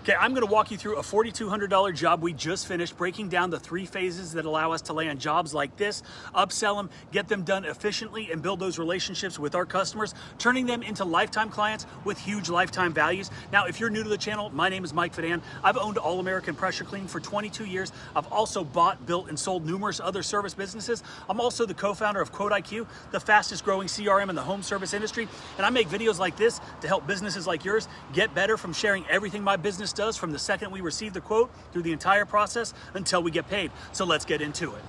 Okay, I'm gonna walk you through a $4,200 job we just finished, breaking down the 3 phases that allow us to land jobs like this, upsell them, get them done efficiently, and build those relationships with our customers, turning them into lifetime clients with huge lifetime values. Now, if you're new to the channel, my name is Mike Feddan. I've owned All American Pressure Cleaning for 22 years. I've also bought, built, and sold numerous other service businesses. I'm also the co-founder of QuoteIQ, the fastest growing CRM in the home service industry. And I make videos like this to help businesses like yours get better from sharing everything my business does from the second we receive the quote through the entire process until we get paid. So let's get into it.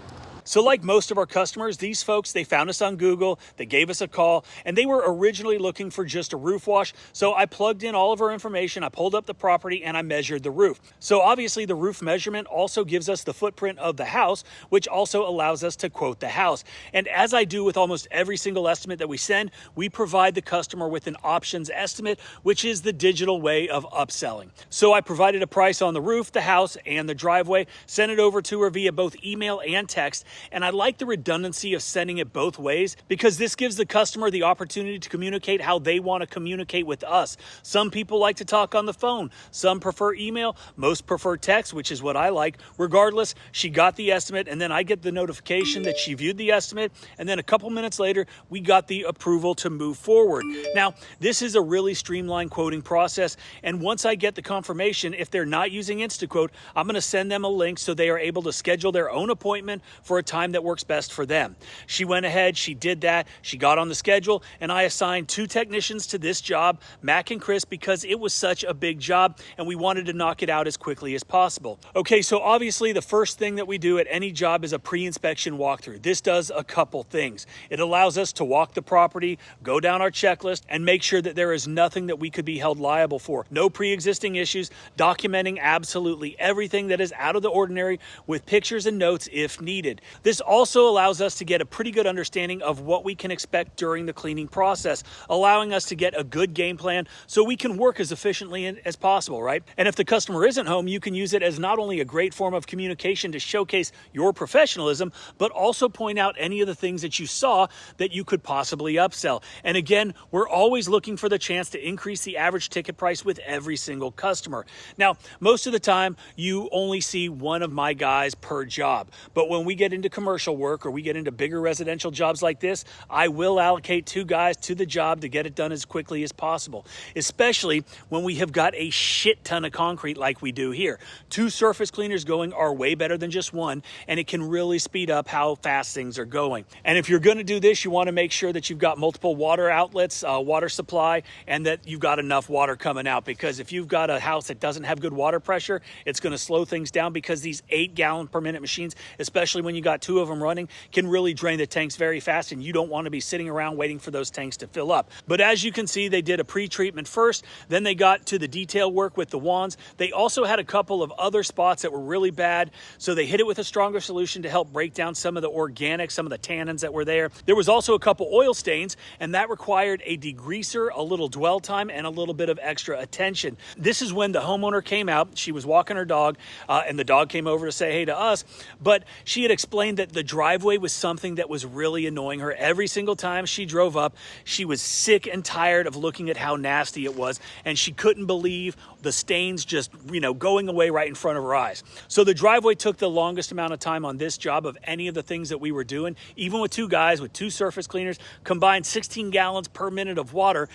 So like most of our customers, these folks, they found us on Google, they gave us a call, and they were originally looking for just a roof wash. So I plugged in all of our information, I pulled up the property, and I measured the roof. So obviously the roof measurement also gives us the footprint of the house, which also allows us to quote the house. And as I do with almost every single estimate that we send, we provide the customer with an options estimate, which is the digital way of upselling. So I provided a price on the roof, the house, and the driveway, sent it over to her via both email and text. And I like the redundancy of sending it both ways because this gives the customer the opportunity to communicate how they want to communicate with us. Some people like to talk on the phone. Some prefer email. Most prefer text, which is what I like. Regardless, she got the estimate, and then I get the notification that she viewed the estimate. And then a couple minutes later, we got the approval to move forward. Now, this is a really streamlined quoting process. And once I get the confirmation, if they're not using InstaQuote, I'm going to send them a link so they are able to schedule their own appointment for a time that works best for them. She went ahead, she did that, she got on the schedule, and I assigned 2 technicians to this job, Mac and Chris, because it was such a big job and we wanted to knock it out as quickly as possible. Okay, so obviously the first thing that we do at any job is a pre-inspection walkthrough. This does a couple things. It allows us to walk the property, go down our checklist, and make sure that there is nothing that we could be held liable for. No pre-existing issues, documenting absolutely everything that is out of the ordinary with pictures and notes if needed. This also allows us to get a pretty good understanding of what we can expect during the cleaning process, allowing us to get a good game plan so we can work as efficiently as possible, right? And if the customer isn't home, you can use it as not only a great form of communication to showcase your professionalism, but also point out any of the things that you saw that you could possibly upsell. And again, we're always looking for the chance to increase the average ticket price with every single customer. Now, most of the time, you only see one of my guys per job, but when we get into commercial work or we get into bigger residential jobs like this, I will allocate 2 guys to the job to get it done as quickly as possible, especially when we have got a shit ton of concrete like we do here. 2 surface cleaners going are way better than just one, and it can really speed up how fast things are going. And if you're going to do this, you want to make sure that you've got multiple water outlets, water supply, and that you've got enough water coming out, because if you've got a house that doesn't have good water pressure, it's going to slow things down, because these 8-gallon per minute machines, especially when you got 2 of them running, can really drain the tanks very fast, and you don't want to be sitting around waiting for those tanks to fill up. But as you can see, they did a pre-treatment first, then they got to the detail work with the wands. They also had a couple of other spots that were really bad, so they hit it with a stronger solution to help break down some of the organics, some of the tannins that were there. There was also a couple oil stains, and that required a degreaser, a little dwell time, and a little bit of extra attention. This is when the homeowner came out. She was walking her dog, and the dog came over to say hey to us, but she had explained that the driveway was something that was really annoying her. Every single time she drove up, she was sick and tired of looking at how nasty it was, and she couldn't believe the stains just, going away right in front of her eyes. So the driveway took the longest amount of time on this job of any of the things that we were doing, even with 2 guys with 2 surface cleaners, combined 16 gallons per minute of water,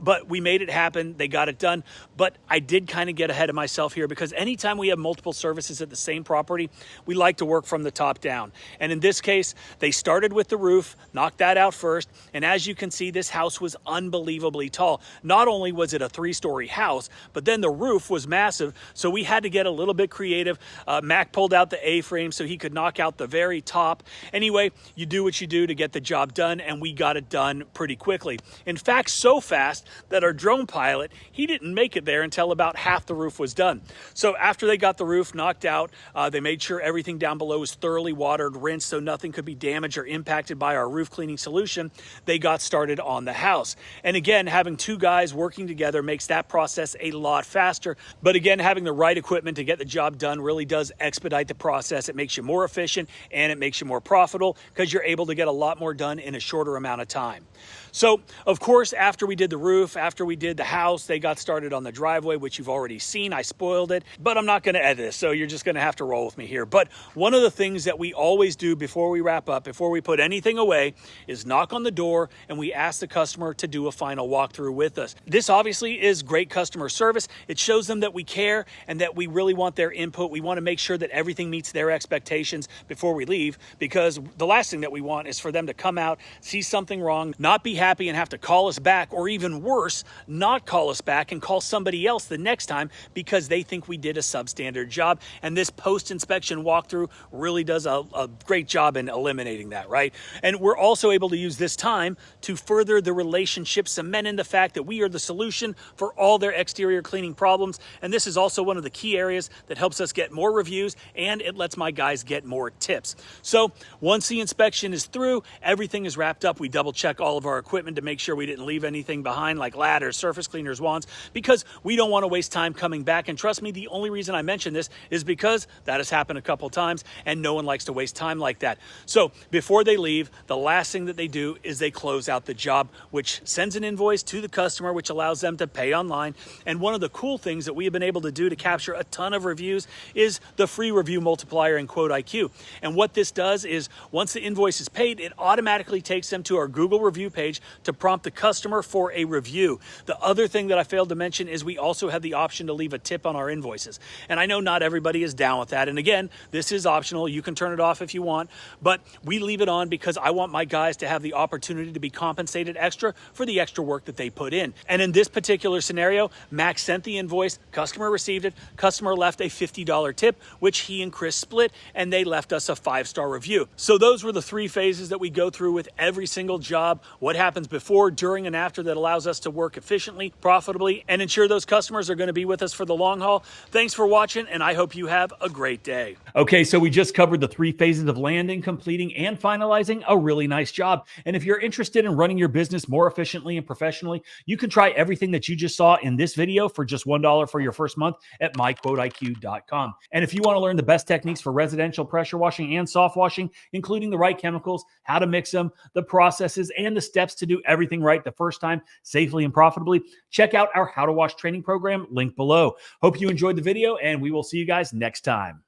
but we made it happen. They got it done. But I did kind of get ahead of myself here, because anytime we have multiple services at the same property, we like to work from the top down. And in this case, they started with the roof, knocked that out first, and as you can see, this house was unbelievably tall. Not only was it a 3-story house, but then the roof was massive, so we had to get a little bit creative. Mac pulled out the A-frame so he could knock out the very top. Anyway, you do what you do to get the job done, and we got it done pretty quickly. In fact, so fast that our drone pilot, he didn't make it there until about half the roof was done. So after they got the roof knocked out, they made sure everything down below was thoroughly watered, rinsed, so nothing could be damaged or impacted by our roof cleaning solution. They got started on the house. And again, having 2 guys working together makes that process a lot faster. faster. But again, having the right equipment to get the job done really does expedite the process. It makes you more efficient and it makes you more profitable because you're able to get a lot more done in a shorter amount of time. So, of course, after we did the roof, after we did the house, they got started on the driveway, which you've already seen. I spoiled it, but I'm not going to edit this, so you're just going to have to roll with me here. But one of the things that we always do before we wrap up, before we put anything away, is knock on the door and we ask the customer to do a final walkthrough with us. This obviously is great customer service. It shows them that we care and that we really want their input. We want to make sure that everything meets their expectations before we leave, because the last thing that we want is for them to come out, see something wrong, not be happy and have to call us back, or even worse, not call us back and call somebody else the next time because they think we did a substandard job. And this post-inspection walkthrough really does a great job in eliminating that, right? And we're also able to use this time to further the relationship, cement in the fact that we are the solution for all their exterior cleaning problems. And this is also one of the key areas that helps us get more reviews, and it lets my guys get more tips. So once the inspection is through, everything is wrapped up. We double check all of our equipment to make sure we didn't leave anything behind, like ladders, surface cleaners, wands, because we don't want to waste time coming back. And trust me, the only reason I mention this is because that has happened a couple times and no one likes to waste time like that. So before they leave, the last thing that they do is they close out the job, which sends an invoice to the customer, which allows them to pay online. And one of the cool things that we have been able to do to capture a ton of reviews is the free review multiplier in Quote IQ. And what this does is once the invoice is paid, it automatically takes them to our Google review page to prompt the customer for a review. The other thing that I failed to mention is we also have the option to leave a tip on our invoices. And I know not everybody is down with that. And again, this is optional. You can turn it off if you want, but we leave it on because I want my guys to have the opportunity to be compensated extra for the extra work that they put in. And in this particular scenario, Max sent the invoice, customer received it, customer left a $50 tip, which he and Chris split, and they left us a 5-star review. So those were the 3 phases that we go through with every single job. What happens before, during, and after that allows us to work efficiently, profitably, and ensure those customers are going to be with us for the long haul. Thanks for watching, and I hope you have a great day. Okay, so we just covered the 3 phases of landing, completing, and finalizing a really nice job. And if you're interested in running your business more efficiently and professionally, you can try everything that you just saw in this video for just $1 for your first month at myquoteiq.com. And if you want to learn the best techniques for residential pressure washing and soft washing, including the right chemicals, how to mix them, the processes, and the steps to do everything right the first time, safely and profitably, check out our How to Wash training program, link below. Hope you enjoyed the video, and we will see you guys next time.